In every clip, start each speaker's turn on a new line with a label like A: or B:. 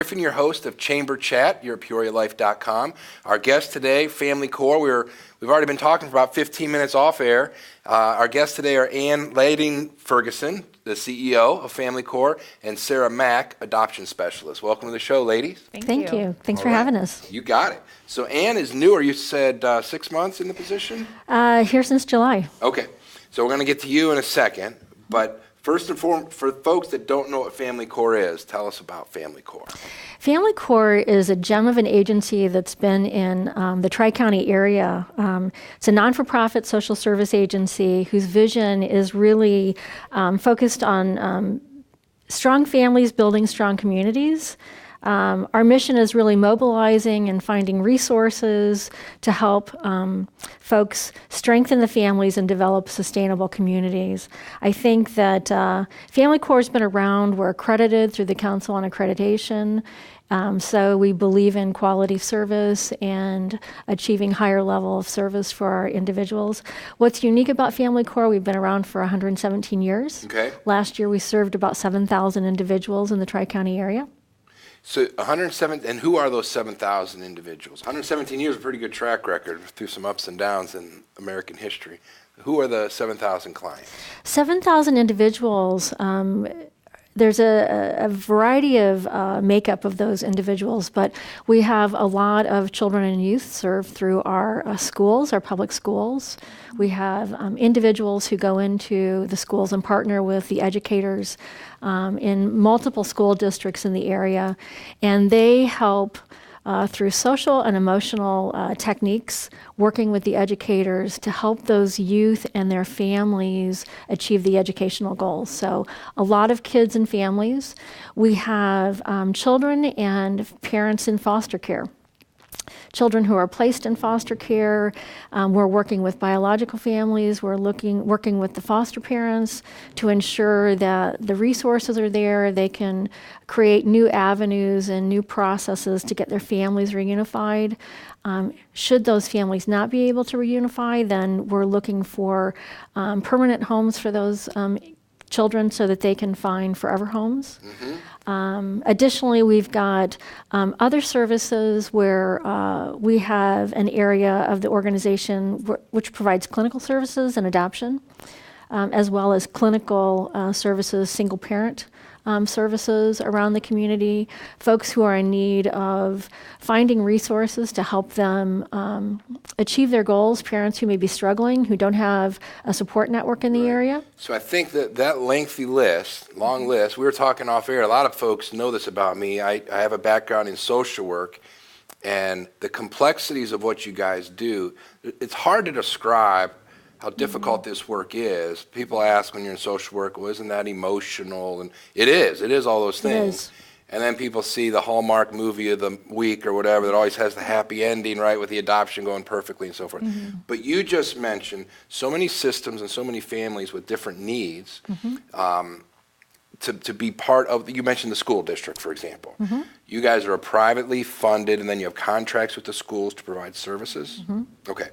A: Griffin, your host of Chamber Chat. You're at PeoriaLife.com. Our guest today, FamilyCore. We've already been talking for about 15 minutes off air. Our guests today are Ann Ferguson, the CEO of FamilyCore, and Sarah Mack, adoption specialist. Welcome to the show, ladies.
B: Thank you. Thanks for having us.
A: You got it. So Ann is newer. You said 6 months in the position?
B: Here since July.
A: Okay. So we're going to get to you in a second, but first and foremost, for folks that don't know what FamilyCore is, tell us about FamilyCore.
B: FamilyCore is a gem of an agency that's been in the Tri-County area. It's a non-for-profit social service agency whose vision is really focused on strong families building strong communities. Our mission is really mobilizing and finding resources to help folks strengthen the families and develop sustainable communities. I think that FamilyCore has been around. We're accredited through the Council on Accreditation. So we believe in quality service and achieving higher level of service for our individuals. What's unique about FamilyCore, we've been around for 117 years.
A: Okay.
B: Last year we served about 7,000 individuals in the Tri-County area.
A: So 107, and who are those 7,000 individuals? 117 years, a pretty good track record through some ups and downs in American history. Who are the 7,000 clients? 7,000
B: individuals. There's a variety of makeup of those individuals, but we have a lot of children and youth served through our schools, our public schools. We have individuals who go into the schools and partner with the educators in multiple school districts in the area, and they help through social and emotional techniques, working with the educators to help those youth and their families achieve the educational goals. So a lot of kids and families. We have children and parents in foster care. Children who are placed in foster care. We're working with biological families. We're working with the foster parents to ensure that the resources are there. They can create new avenues and new processes to get their families reunified. Should those families not be able to reunify, then we're looking for permanent homes for those children so that they can find forever homes. Additionally, we've got other services where we have an area of the organization which provides clinical services and adoption, as well as clinical services, single parent services around the community, folks who are in need of finding resources to help them achieve their goals, parents who may be struggling, who don't have a support network in the area.
A: So I think that lengthy list, long list, we were talking off air, a lot of folks know this about me. I have a background in social work, and the complexities of what you guys do, it's hard to describe how difficult this work is. People ask when you're in social work, well, isn't that emotional? And it is all those things. And then people see the Hallmark movie of the week or whatever that always has the happy ending, right, with the adoption going perfectly and so forth. But you just mentioned so many systems and so many families with different needs to be part of. You mentioned the school district, for example. You guys are privately funded, and then you have contracts with the schools to provide services? Okay.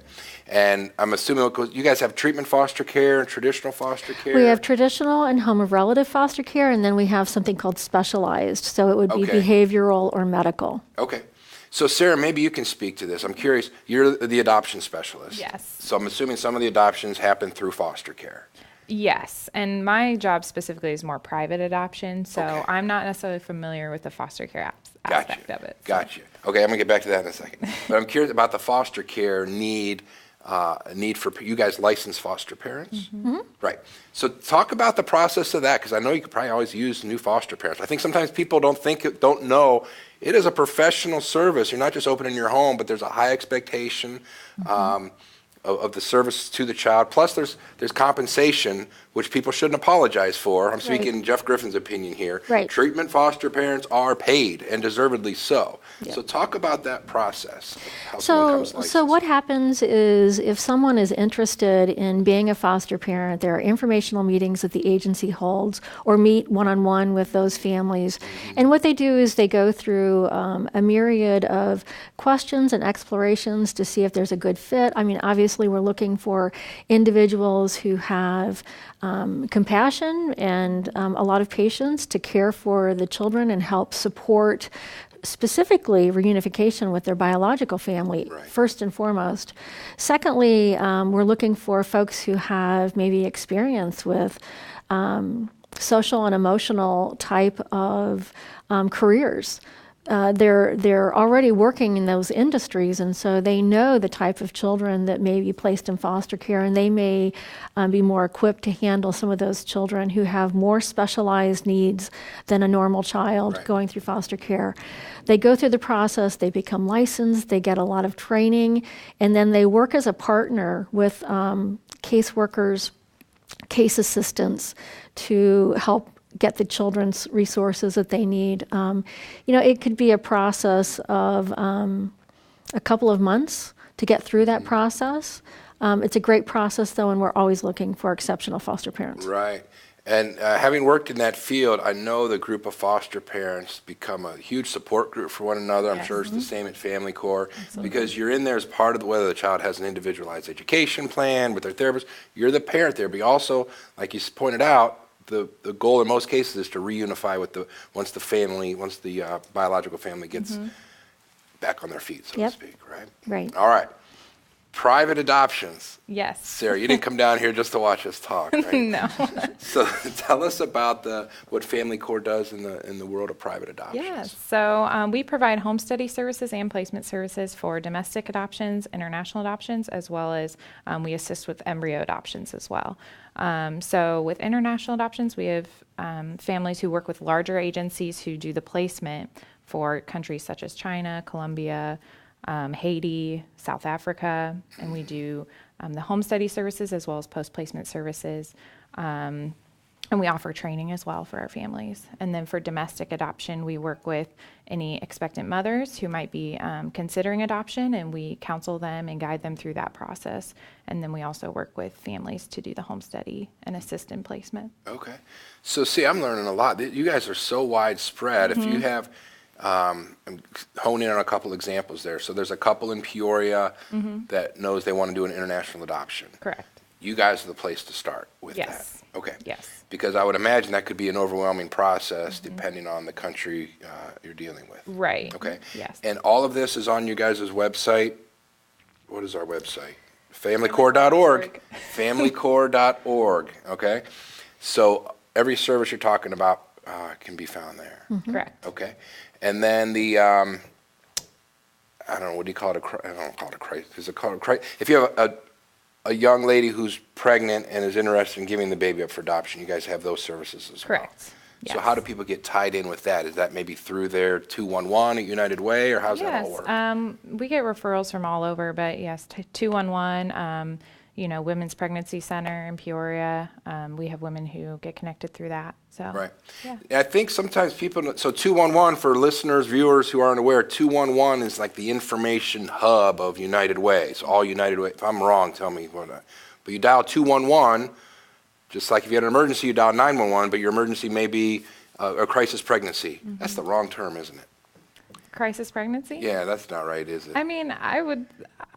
A: And I'm assuming you guys have treatment foster care and traditional foster care?
B: We have traditional and home of relative foster care, and then we have something called specialized. So it would be behavioral or medical.
A: Okay. So Sarah, maybe you can speak to this. I'm curious, you're the adoption specialist.
C: Yes.
A: So I'm assuming some of the adoptions happen through foster care.
C: Yes, and my job specifically is more private adoption, so I'm not necessarily familiar with the foster care aspect of it.
A: Gotcha. Okay, I'm going to get back to that in a second. But I'm curious about the foster care need for you guys licensed foster parents? Right. So talk about the process of that, because I know you could probably always use new foster parents. I think sometimes people don't know it is a professional service. You're not just opening your home, but there's a high expectation of the service to the child. Plus there's compensation, which people shouldn't apologize for. I'm speaking Jeff Griffin's opinion here. Treatment foster parents are paid, and deservedly so. So talk about that process.
B: So what happens is if someone is interested in being a foster parent, there are informational meetings that the agency holds or meet one-on-one with those families. And what they do is they go through a myriad of questions and explorations to see if there's a good fit. I mean, obviously we're looking for individuals who have compassion and a lot of patience to care for the children and help support specifically reunification with their biological family, first and foremost. Secondly, we're looking for folks who have maybe experience with social and emotional type of careers. They're already working in those industries, and so they know the type of children that may be placed in foster care, and they may be more equipped to handle some of those children who have more specialized needs than a normal child going through foster care. They go through the process, they become licensed, they get a lot of training, and then they work as a partner with caseworkers, case assistants to help get the children's resources that they need. It could be a process of a couple of months to get through that process. It's a great process, though, and we're always looking for exceptional foster parents.
A: Right. And having worked in that field, I know the group of foster parents become a huge support group for one another. I'm sure it's the same at FamilyCore, because you're in there as part of whether the child has an individualized education plan with their therapist. You're the parent there, but you also, like you pointed out, the goal in most cases is to reunify with once the biological family gets back on their feet, so to speak, right?
B: Right.
A: All right. Private adoptions.
C: Yes.
A: Sarah, you didn't come down here just to watch us talk, right?
C: No.
A: So tell us about what FamilyCore does in the world of private adoptions.
C: Yes. So we provide home study services and placement services for domestic adoptions, international adoptions, as well as we assist with embryo adoptions as well. So with international adoptions, we have families who work with larger agencies who do the placement for countries such as China, Colombia, Haiti, South Africa, and we do the home study services as well as post-placement services. And we offer training as well for our families. And then for domestic adoption, we work with any expectant mothers who might be considering adoption, and we counsel them and guide them through that process. And then we also work with families to do the home study and assist in placement.
A: Okay. So see, I'm learning a lot. You guys are so widespread. If you have, hone in on a couple examples there. So there's a couple in Peoria that knows they want to do an international adoption.
C: Correct.
A: You guys are the place to start with that.
C: Yes.
A: Okay.
C: Yes.
A: Because I would imagine that could be an overwhelming process depending on the country you're dealing with.
C: Right.
A: Okay.
C: Yes.
A: And all of this is on you guys' website. What is our website? FamilyCore.org. FamilyCore.org. Okay. So every service you're talking about can be found there.
C: Correct.
A: Okay. And then the, I don't know, what do you call it? I don't call it a crisis. Is it called a crisis? If you have a young lady who's pregnant and is interested in giving the baby up for adoption, you guys have those services as well.
C: Correct.
A: So how do people get tied in with that? Is that maybe through their 211 at United Way, or how's that all work?
C: We get referrals from all over, but yes, 211, Women's Pregnancy Center in Peoria. We have women who get connected through that. So
A: Right.
C: Yeah.
A: I think sometimes people, so 211, for listeners, viewers who aren't aware, 211 is like the information hub of United Way. So all United Way, if I'm wrong, tell me. But you dial 211, just like if you had an emergency, you dial 911, but your emergency may be a crisis pregnancy. That's the wrong term, isn't it?
C: Crisis pregnancy?
A: Yeah, that's not right, is it?
C: I mean,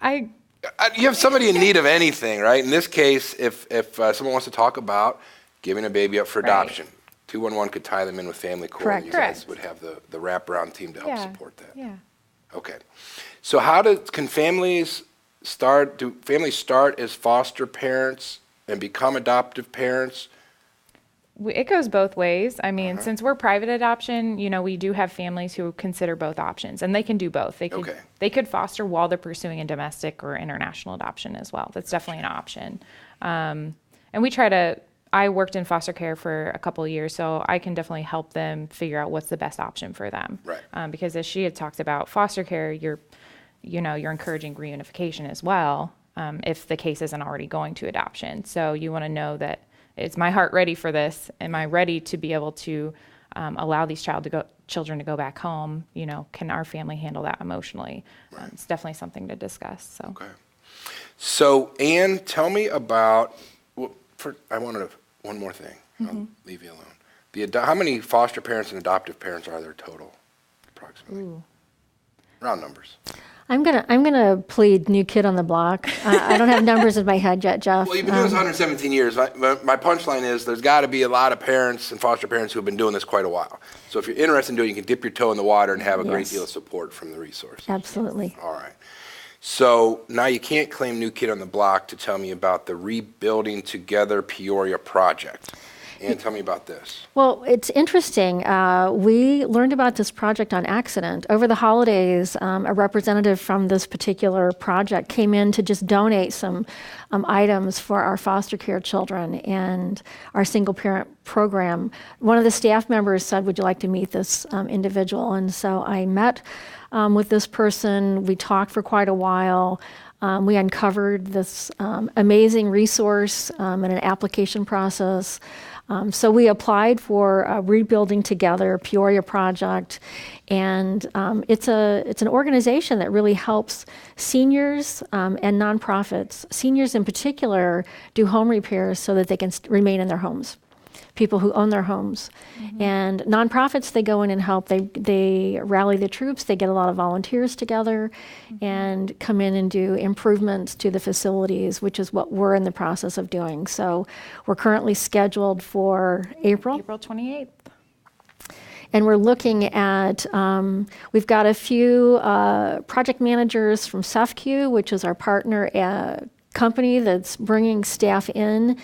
A: You have somebody in need of anything, right? In this case, if someone wants to talk about giving a baby up for adoption, 211 could tie them in with FamilyCore.
B: Correct.
A: You guys would have the wraparound team to help support that.
C: Yeah.
A: Okay. So can families do families start as foster parents and become adoptive parents?
C: It goes both ways. I mean, since we're private adoption, we do have families who consider both options, and they can do both. They could foster while they're pursuing a domestic or international adoption as well. That's definitely an option. And I worked in foster care for a couple of years, so I can definitely help them figure out what's the best option for them.
A: Right.
C: Because as she had talked about foster care, you're encouraging reunification as well, if the case isn't already going to adoption. So you want to know that, is my heart ready for this? Am I ready to be able to allow these children to go back home? Can our family handle that emotionally?
A: Right.
C: It's definitely something to discuss. So.
A: Okay. So, Ann, tell me about, I wanted one more thing. I'll leave you alone. How many foster parents and adoptive parents are there total, approximately?
C: Ooh.
A: Round numbers.
B: I'm gonna plead new kid on the block. I don't have numbers in my head yet, Jeff.
A: Well, you've been doing this 117 years. My punchline is there's got to be a lot of parents and foster parents who have been doing this quite a while. So if you're interested in doing it, you can dip your toe in the water and have a great
B: Yes.
A: deal of support from the resource.
B: Absolutely.
A: All right. So now you can't claim new kid on the block to tell me about the Rebuilding Together Peoria project. And tell me about this.
B: Well, it's interesting. We learned about this project on accident. Over the holidays, a representative from this particular project came in to just donate some items for our foster care children and our single parent program. One of the staff members said, "Would you like to meet this individual?" And so I met with this person. We talked for quite a while. We uncovered this amazing resource and an application process. So we applied for a Rebuilding Together Peoria project, and it's an organization that really helps seniors and nonprofits. Seniors in particular do home repairs so that they can remain in their homes. People who own their homes. And nonprofits, they go in and help. They rally the troops. They get a lot of volunteers together and come in and do improvements to the facilities, which is what we're in the process of doing. So we're currently scheduled for April.
C: April 28th.
B: And we're looking at, we've got a few project managers from SEFCU, which is our partner company that's bringing staff in.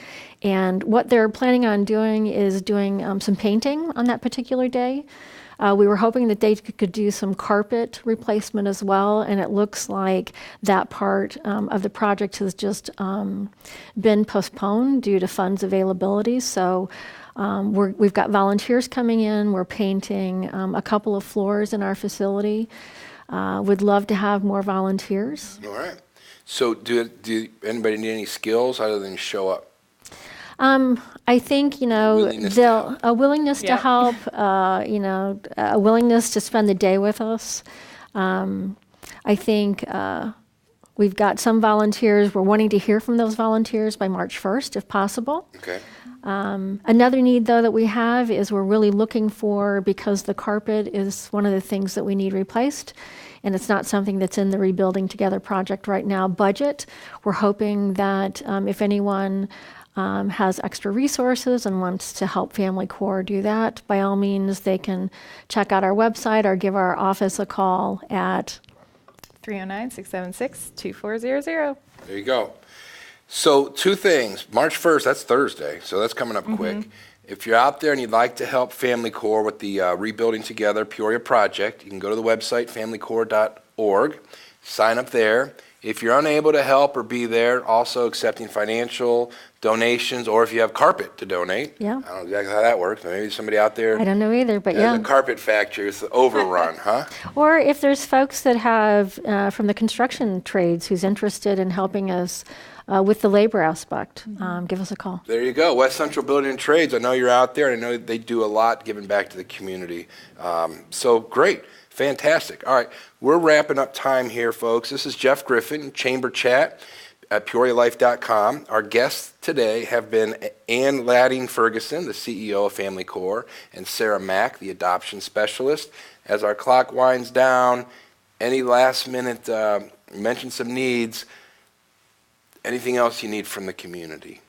B: And what they're planning on doing is doing some painting on that particular day. We were hoping that they could do some carpet replacement as well, and it looks like that part of the project has just been postponed due to funds availability. So we've got volunteers coming in. We're painting a couple of floors in our facility. Would love to have more volunteers.
A: All right. So do anybody need any skills other than show up?
B: I think,
A: Willingness to help.
B: a willingness to
C: Yep.
B: help, a willingness to spend the day with us. I think we've got some volunteers. We're wanting to hear from those volunteers by March 1st, if possible.
A: Okay.
B: Another need, though, that we have is we're really looking for, because the carpet is one of the things that we need replaced, and it's not something that's in the Rebuilding Together project right now budget. We're hoping that if anyone has extra resources and wants to help FamilyCore do that, by all means, they can check out our website or give our office a call at
C: 309-676-2400.
A: There you go. So two things. March 1st, that's Thursday, so that's coming up quick. If you're out there and you'd like to help FamilyCore with the Rebuilding Together Peoria project, you can go to the website, familycore.org, sign up there. If you're unable to help or be there, also accepting financial donations, or if you have carpet to donate.
B: Yeah.
A: I don't know exactly how that works, but maybe somebody out there
B: I don't know either, but
A: has
B: yeah.
A: a carpet factory. It's overrun, huh?
B: Or if there's folks that have, from the construction trades, who's interested in helping us with the labor aspect, give us a call.
A: There you go. West Central Building and Trades. I know you're out there. I know they do a lot giving back to the community. So great. Fantastic. All right. We're wrapping up time here, folks. This is Jeff Griffin, Chamber Chat at PeoriaLife.com. Our guests today have been Ann Ladding Ferguson, the CEO of FamilyCore, and Sarah Mack, the adoption specialist. As our clock winds down, any last minute, mention some needs, anything else you need from the community?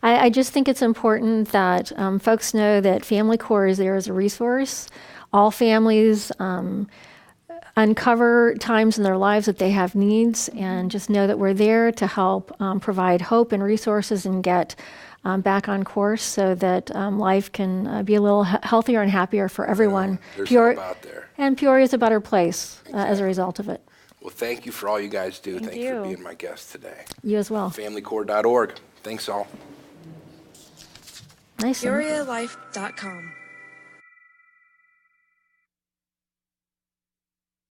B: I just think it's important that folks know that FamilyCore is there as a resource. All families uncover times in their lives that they have needs, and just know that we're there to help provide hope and resources and get back on course so that life can be a little healthier and happier for everyone.
A: There's something out there.
B: And Peoria is a better place as a result of it.
A: Well, thank you for all you guys do.
C: Thank
A: Thank you for
C: you.
A: being my guest today.
B: You as well.
A: FamilyCore.org. Thanks all.
B: Nice.
D: PeoriaLife.com.